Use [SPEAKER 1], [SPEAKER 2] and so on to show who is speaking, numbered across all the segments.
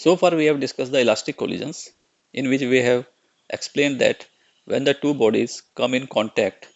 [SPEAKER 1] So far we have discussed the elastic collisions, in which we have explained that when the two bodies come in contact,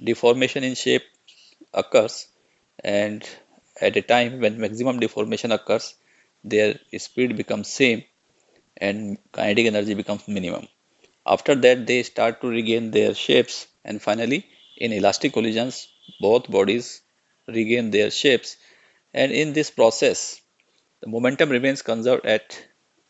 [SPEAKER 1] deformation in shape occurs, and at a time when maximum deformation occurs, their speed becomes same and kinetic energy becomes minimum. After that, they start to regain their shapes, and finally, in elastic collisions, both bodies regain their shapes. And in this process, the momentum remains conserved at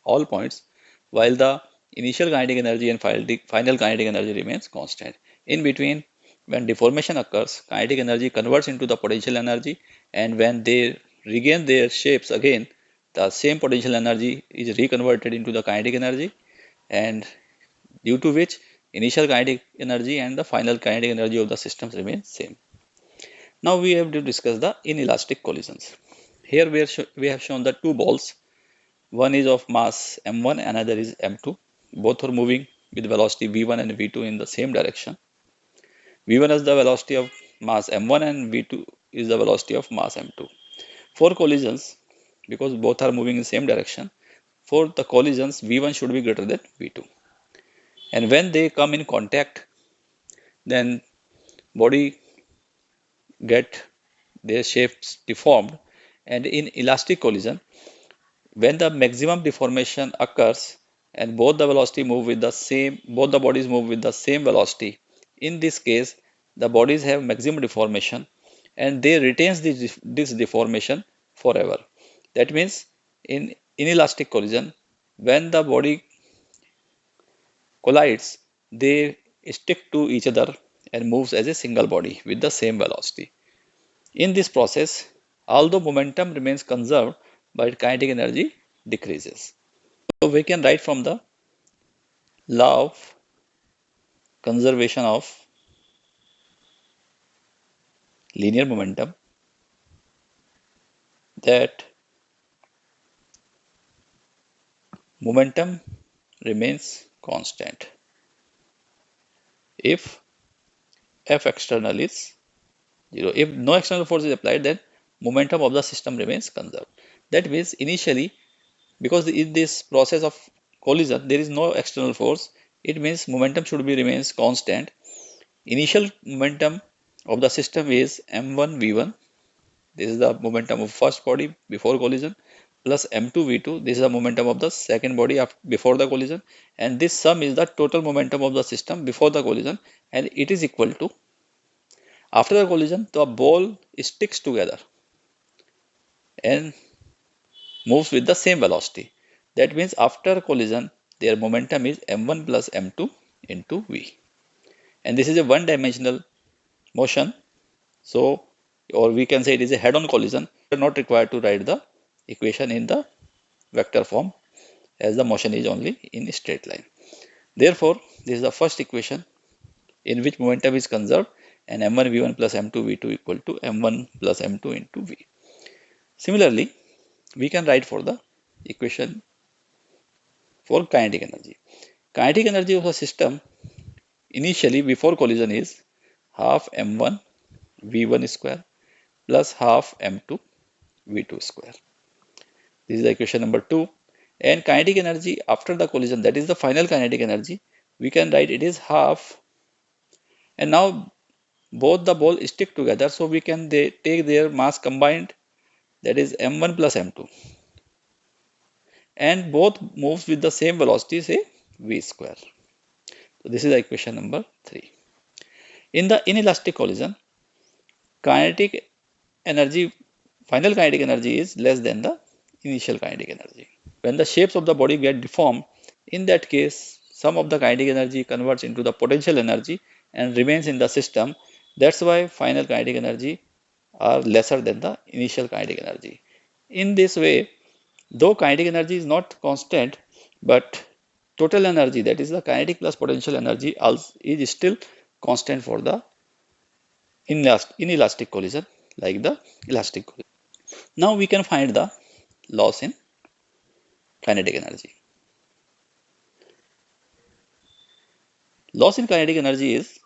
[SPEAKER 1] all points, while the initial kinetic energy and final kinetic energy remains constant. In between, when deformation occurs, kinetic energy converts into the potential energy, and when they regain their shapes again, the same potential energy is reconverted into the kinetic energy, and due to which initial kinetic energy and the final kinetic energy of the systems remain same. Now we have to discuss the inelastic collisions. Here we have shown the two balls. One is of mass m1, another is m2. Both are moving with velocity v1 and v2 in the same direction. v1 is the velocity of mass m1 and v2 is the velocity of mass m2. For collisions, because both are moving in the same direction, for the collisions v1 should be greater than v2. And when they come in contact, then body get their shapes deformed, and in elastic collision, when the maximum deformation occurs and both the bodies move with the same velocity, in this case the bodies have maximum deformation and they retains this deformation forever. That means in inelastic collision, when the body collides, they stick to each other and moves as a single body with the same velocity. In this process, although momentum remains conserved, but kinetic energy decreases. So we can write from the law of conservation of linear momentum that momentum remains constant if F external is 0. If no external force is applied, then momentum of the system remains conserved. That means initially, because in this process of collision there is no external force, it means momentum should be remains constant. Initial momentum of the system is m1 v1. This is the momentum of first body before collision, plus m2 v2. This is the momentum of the second body before the collision, and this sum is the total momentum of the system before the collision, and it is equal to, after the collision the ball sticks together and moves with the same velocity. That means after collision, their momentum is m1 plus m2 into v. And this is a one-dimensional motion. So, or we can say it is a head-on collision. We are not required to write the equation in the vector form, as the motion is only in a straight line. Therefore, this is the first equation in which momentum is conserved, and m1 v1 plus m2 v2 equal to m1 plus m2 into v. Similarly, we can write for the equation for kinetic energy. Kinetic energy of a system initially before collision is half m1 v1 square plus half m2 v2 square. This is the equation number 2. And kinetic energy after the collision, that is the final kinetic energy, we can write it is half. And now both the ball stick together, so we can take their mass combined, that is m1 plus m2, and both moves with the same velocity, say v square. So this is the equation number 3. In the inelastic collision, kinetic energy, final kinetic energy is less than the initial kinetic energy. When the shapes of the body get deformed, in that case, some of the kinetic energy converts into the potential energy and remains in the system. That's why final kinetic energy are lesser than the initial kinetic energy. In this way, though kinetic energy is not constant, but total energy, that is the kinetic plus potential energy, is still constant for the inelastic collision, like the elastic collision. Now we can find the loss in kinetic energy. Loss in kinetic energy is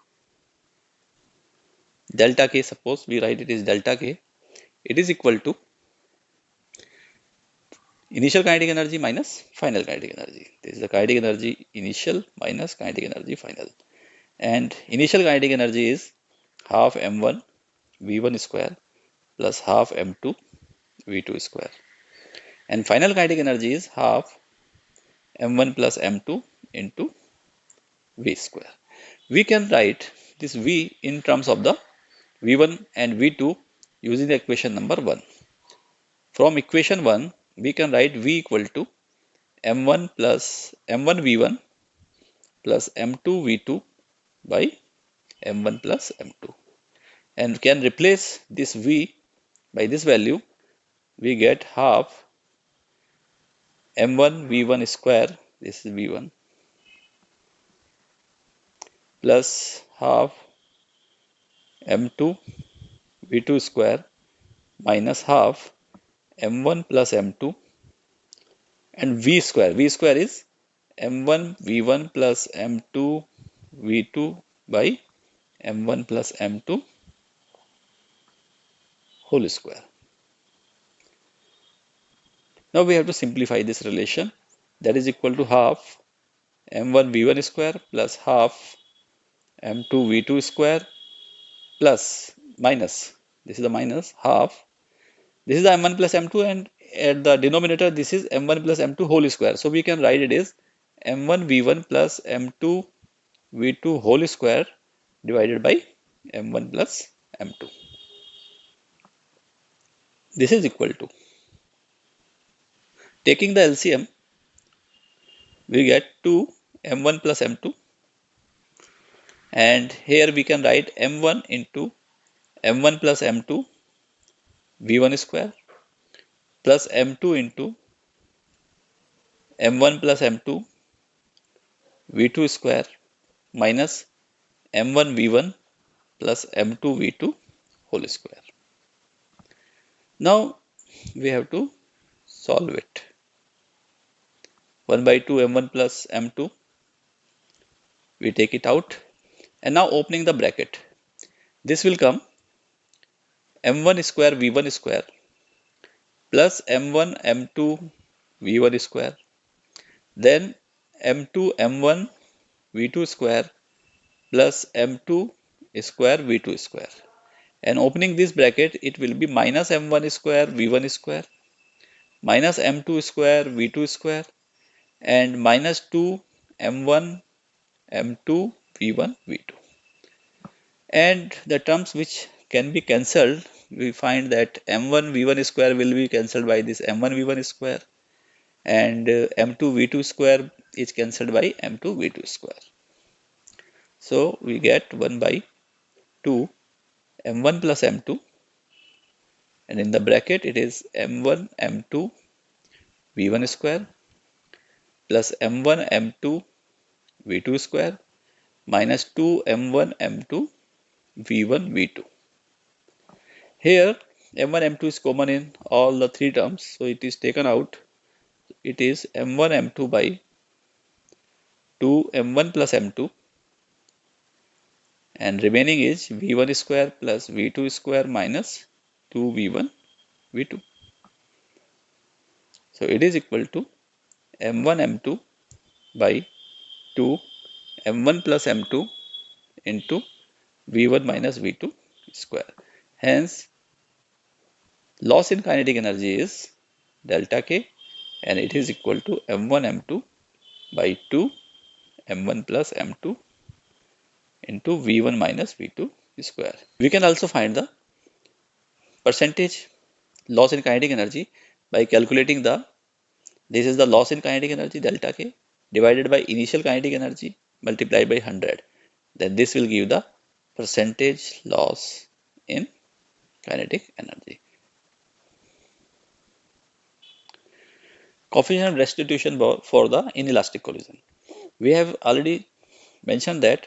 [SPEAKER 1] delta K. Suppose we write it is delta K. It is equal to initial kinetic energy minus final kinetic energy. This is the kinetic energy initial minus kinetic energy final. And initial kinetic energy is half m1 v1 square plus half m2 v2 square. And final kinetic energy is half m1 plus m2 into v square. We can write this v in terms of the v1 and v2 using the equation number 1. From equation 1, we can write v equal to m1 plus m1 v1 plus m2 v2 by m1 plus m2, and can replace this v by this value. We get half m1 v1 square, this is v1, plus half m2 v2 square minus half m1 plus m2 and v square. V square is m1 v1 plus m2 v2 by m1 plus m2 whole square. Now we have to simplify this relation, that is equal to half m1 v1 square plus half m2 v2 square plus minus, this is the minus half, this is the m1 plus m2, and at the denominator this is m1 plus m2 whole square. So we can write it is m1 v1 plus m2 v2 whole square divided by m1 plus m2. This is equal to, taking the LCM, we get 2 m1 plus m2, and here we can write m1 into m1 plus m2 v1 square plus m2 into m1 plus m2 v2 square minus m1 v1 plus m2 v2 whole square. Now we have to solve it. 1 by 2 m1 plus m2, we take it out, and now opening the bracket, this will come m1 square v1 square plus m1 m2 v1 square, then m2 m1 v2 square plus m2 square v2 square, and opening this bracket, it will be minus m1 square v1 square minus m2 square v2 square and minus 2 m1 m2 v1 v2, and the terms which can be cancelled, we find that m1 v1 square will be cancelled by this m1 v1 square, and m2 v2 square is cancelled by m2 v2 square. So we get 1 by 2 m1 plus m2, and in the bracket it is m1 m2 v1 square plus m1 m2 v2 square minus 2 m1 m2 v1 v2. Here m1 m2 is common in all the three terms, so it is taken out. It is m1 m2 by 2 m1 plus m2, and remaining is v1 square plus v2 square minus 2 v1 v2. So it is equal to m1 m2 by 2 m1 plus m2 into v1 minus v2 square. Hence loss in kinetic energy is delta K, and it is equal to m1 m2 by 2 m1 plus m2 into v1 minus v2 square. We can also find the percentage loss in kinetic energy by calculating this is the loss in kinetic energy delta K divided by initial kinetic energy multiplied by 100. Then this will give the percentage loss in kinetic energy. Coefficient of restitution for the inelastic collision. We have already mentioned that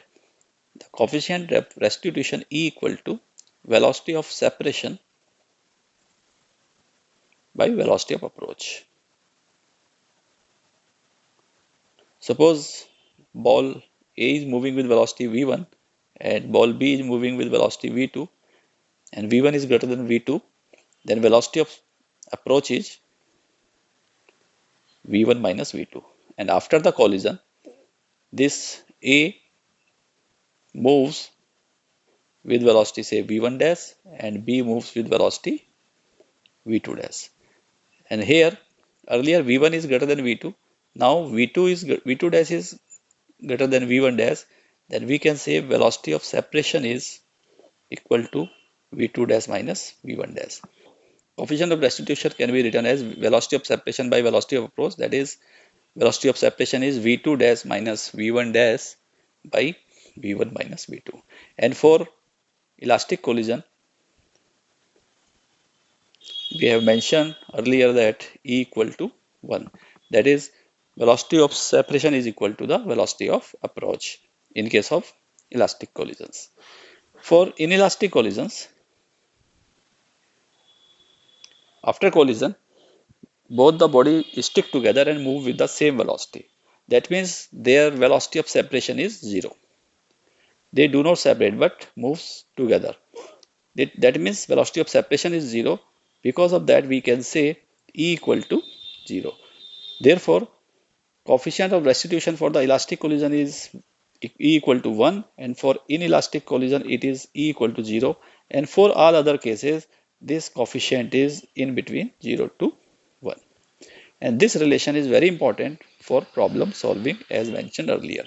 [SPEAKER 1] the coefficient of restitution E equal to velocity of separation by velocity of approach. Suppose ball A is moving with velocity v1 and ball B is moving with velocity v2, and v1 is greater than v2, then velocity of approach is V1 minus V2. And after the collision, this A moves with velocity say V1 dash and B moves with velocity V2 dash. And here earlier V1 is greater than V2. Now V2 dash is greater than V1 dash. Then we can say velocity of separation is equal to V2 dash minus V1 dash. Coefficient of restitution can be written as velocity of separation by velocity of approach. That is, velocity of separation is V2 dash minus V1 dash by V1 minus V2. And for elastic collision, we have mentioned earlier that E equal to 1. That is, velocity of separation is equal to the velocity of approach in case of elastic collisions. For inelastic collisions, after collision, both the body stick together and move with the same velocity. That means their velocity of separation is 0. They do not separate but moves together. That means velocity of separation is 0. Because of that, we can say E equal to 0. Therefore, coefficient of restitution for the elastic collision is E equal to 1, and for inelastic collision it is E equal to 0, and for all other cases this coefficient is in between 0 to 1. And this relation is very important for problem solving as mentioned earlier.